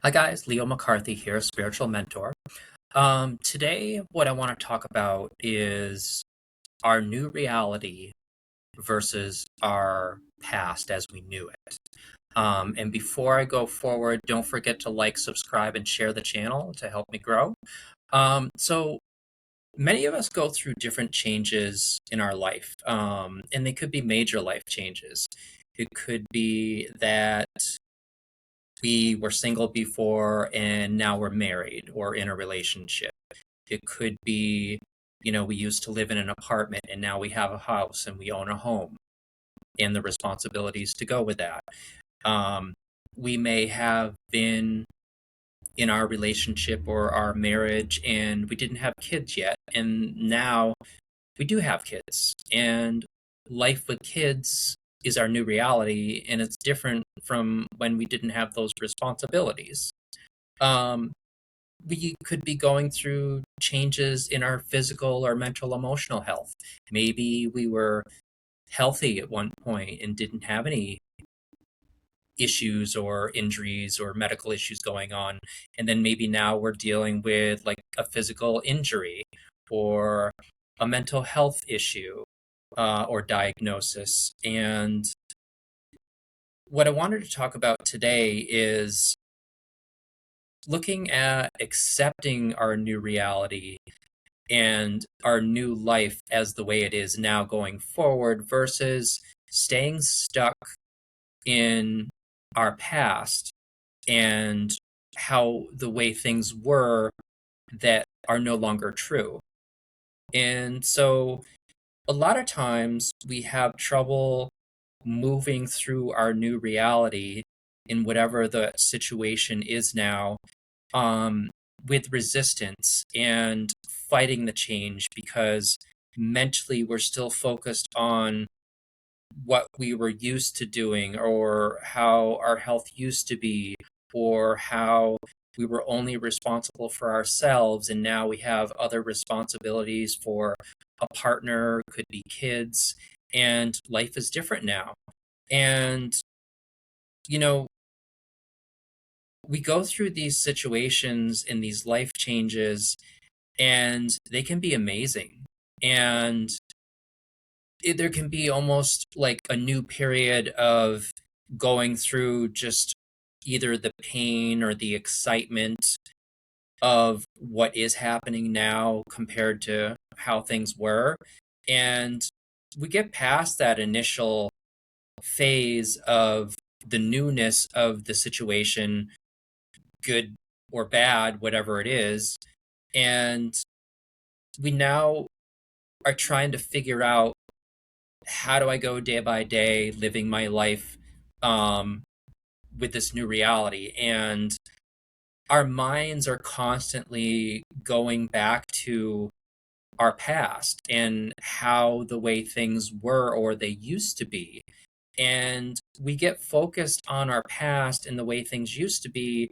Hi guys, Leo McCarthy here, spiritual mentor. Today, what I want to talk about is our new reality versus our past as we knew it. And before I go forward, don't forget to like, subscribe, and share the channel to help me grow. So many of us go through different changes in our life, and they could be major life changes. It could be that we were single before and now we're married or in a relationship. It could be, we used to live in an apartment and now we have a house and we own a home and the responsibilities to go with that. Um, we may have been in our relationship or our marriage and we didn't have kids yet. And now we do have kids. And life with kids is our new reality. And it's different from when we didn't have those responsibilities. Um, we could be going through changes in our physical or mental emotional health. Maybe we were healthy at one point and didn't have any issues or injuries or medical issues going on. And then maybe now we're dealing with like a physical injury or a mental health issue or diagnosis. And what I wanted to talk about today is looking at accepting our new reality and our new life as the way it is now going forward versus staying stuck in our past and how the way things were that are no longer true. And so a lot of times we have trouble moving through our new reality in whatever the situation is now, um, with resistance and fighting the change because mentally we're still focused on what we were used to doing or how our health used to be or how we were only responsible for ourselves and now we have other responsibilities for a partner, could be kids, and life is different now. And, you know, we go through these situations and these life changes and they can be amazing. And there can be almost like a new period of going through just either the pain or the excitement of what is happening now compared to how things were. And we get past that initial phase of the newness of the situation, good or bad, whatever it is. And we now are trying to figure out, how do I go day by day living my life um, with this new reality? And our minds are constantly going back to our past and how the way things were or they used to be. And we get focused on our past and the way things used to be,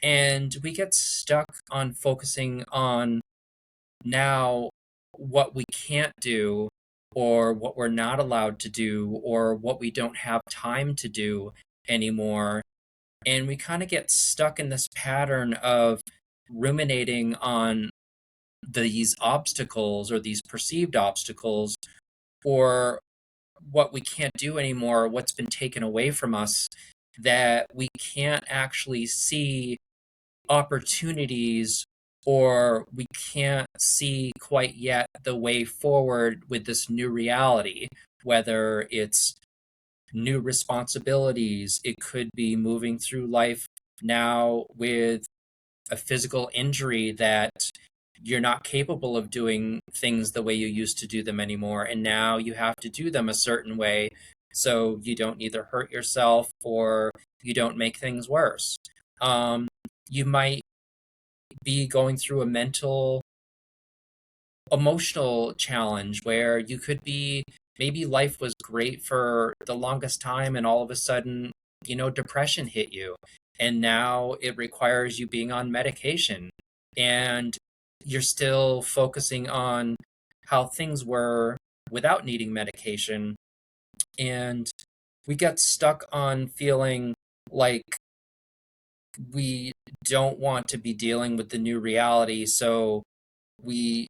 and we get stuck on focusing on now what we can't do or what we're not allowed to do or what we don't have time to do anymore. And we kind of get stuck in this pattern of ruminating on these obstacles or these perceived obstacles or what we can't do anymore, what's been taken away from us, that we can't actually see opportunities or we can't see quite yet the way forward with this new reality, whether it's new responsibilities, it could be moving through life now with a physical injury that you're not capable of doing things the way you used to do them anymore. And now you have to do them a certain way so you don't either hurt yourself or you don't make things worse. Um, you might be going through a mental, emotional challenge where you could be, maybe life was great for the longest time and all of a sudden, depression hit you. And now it requires you being on medication. And you're still focusing on how things were without needing medication. And we get stuck on feeling like we don't want to be dealing with the new reality, so we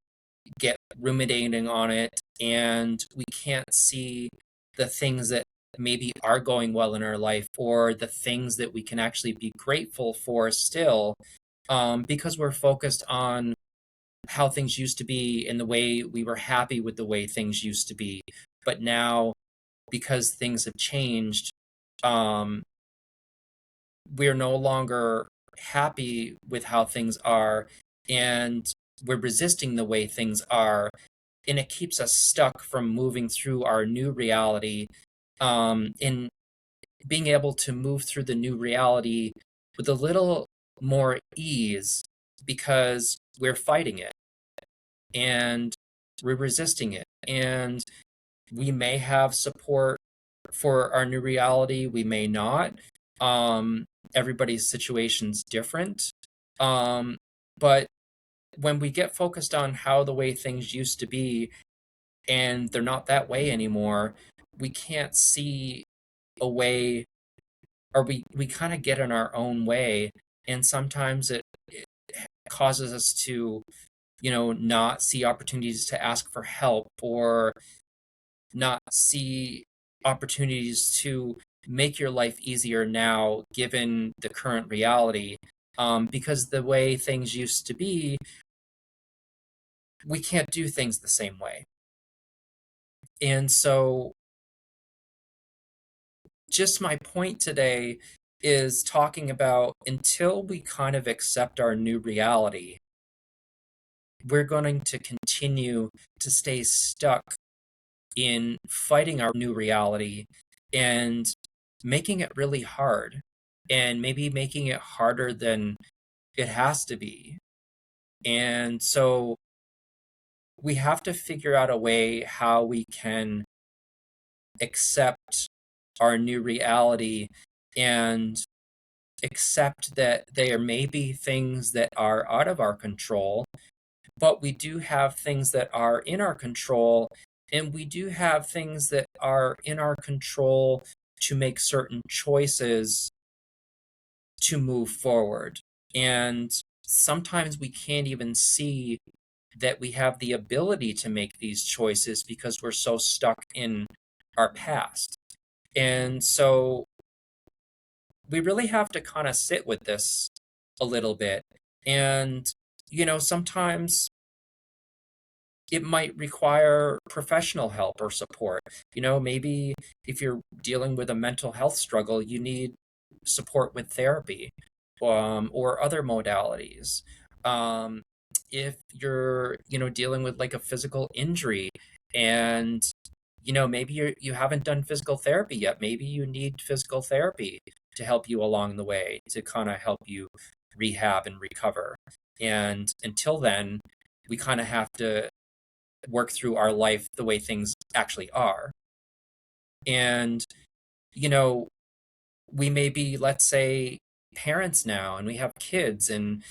get ruminating on it and we can't see the things that maybe are going well in our life or the things that we can actually be grateful for still, because we're focused on how things used to be and the way we were happy with the way things used to be. But now, because things have changed, um, we're no longer happy with how things are, and we're resisting the way things are, and it keeps us stuck from moving through our new reality, and being able to move through the new reality with a little more ease because we're fighting it and we're resisting it. And we may have support for our new reality, we may not. Um, Everybody's situation's different. Um, but when we get focused on how the way things used to be and they're not that way anymore, we can't see a way, or we kind of get in our own way. And sometimes it causes us to, not see opportunities to ask for help, or not see opportunities to make your life easier now given the current reality, because the way things used to be, we can't do things the same way. And so just my point today is talking about, until we kind of accept our new reality, we're going to continue to stay stuck in fighting our new reality and making it really hard, and maybe making it harder than it has to be. And so we have to figure out a way how we can accept our new reality and accept that there may be things that are out of our control, but we do have things that are in our control, and we do have things that are in our control to make certain choices to move forward. And sometimes we can't even see that we have the ability to make these choices because we're so stuck in our past. And so we really have to kind of sit with this a little bit. And, sometimes it might require professional help or support. Maybe if you're dealing with a mental health struggle, you need support with therapy, or other modalities. Um, if you're, dealing with like a physical injury, and maybe you haven't done physical therapy yet. Maybe you need physical therapy to help you along the way, to kind of help you rehab and recover. And until then, we kind of have to work through our life the way things actually are. And, you know, we may be, let's say, parents now, and we have kids, and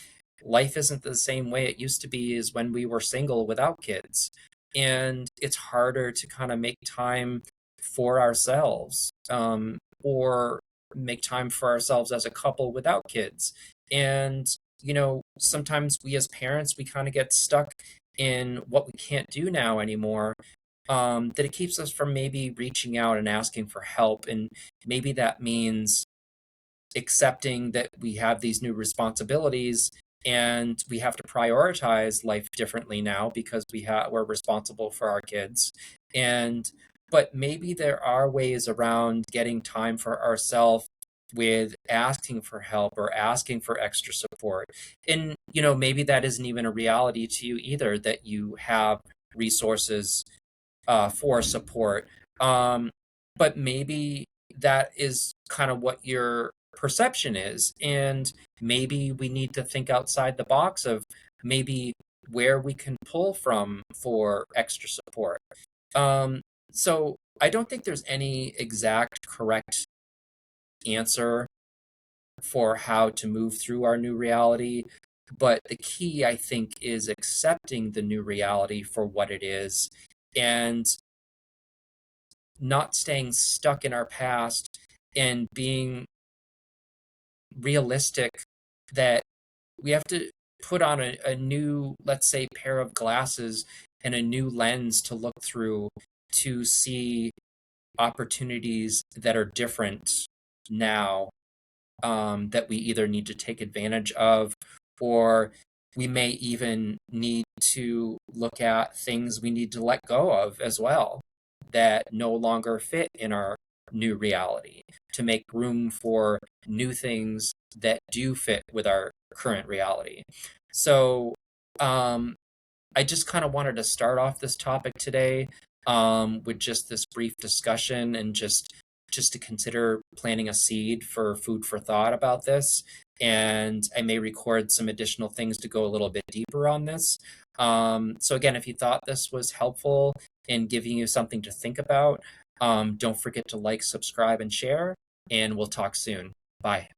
life isn't the same way it used to be as when we were single without kids. And it's harder to kind of make time for ourselves, or make time for ourselves as a couple without kids. And, sometimes we as parents, we kind of get stuck in what we can't do now anymore, that it keeps us from maybe reaching out and asking for help. And maybe that means accepting that we have these new responsibilities, and we have to prioritize life differently now because we're responsible for our kids. And but maybe there are ways around getting time for ourselves with asking for help or asking for extra support. And maybe that isn't even a reality to you either, that you have resources for support. Um, but maybe that is kind of what your perception is. And maybe we need to think outside the box of maybe where we can pull from for extra support. Um, so I don't think there's any exact correct answer for how to move through our new reality. But the key, I think, is accepting the new reality for what it is, and not staying stuck in our past, and being realistic that we have to put on a new, let's say, pair of glasses and a new lens to look through to see opportunities that are different now, that we either need to take advantage of, or we may even need to look at things we need to let go of as well that no longer fit in our new reality to make room for new things that do fit with our current reality. So, um, I just kind of wanted to start off this topic today, with just this brief discussion and just to consider planting a seed for food for thought about this. And I may record some additional things to go a little bit deeper on this. So again, if you thought this was helpful in giving you something to think about, don't forget to like, subscribe, and share. And we'll talk soon. Bye.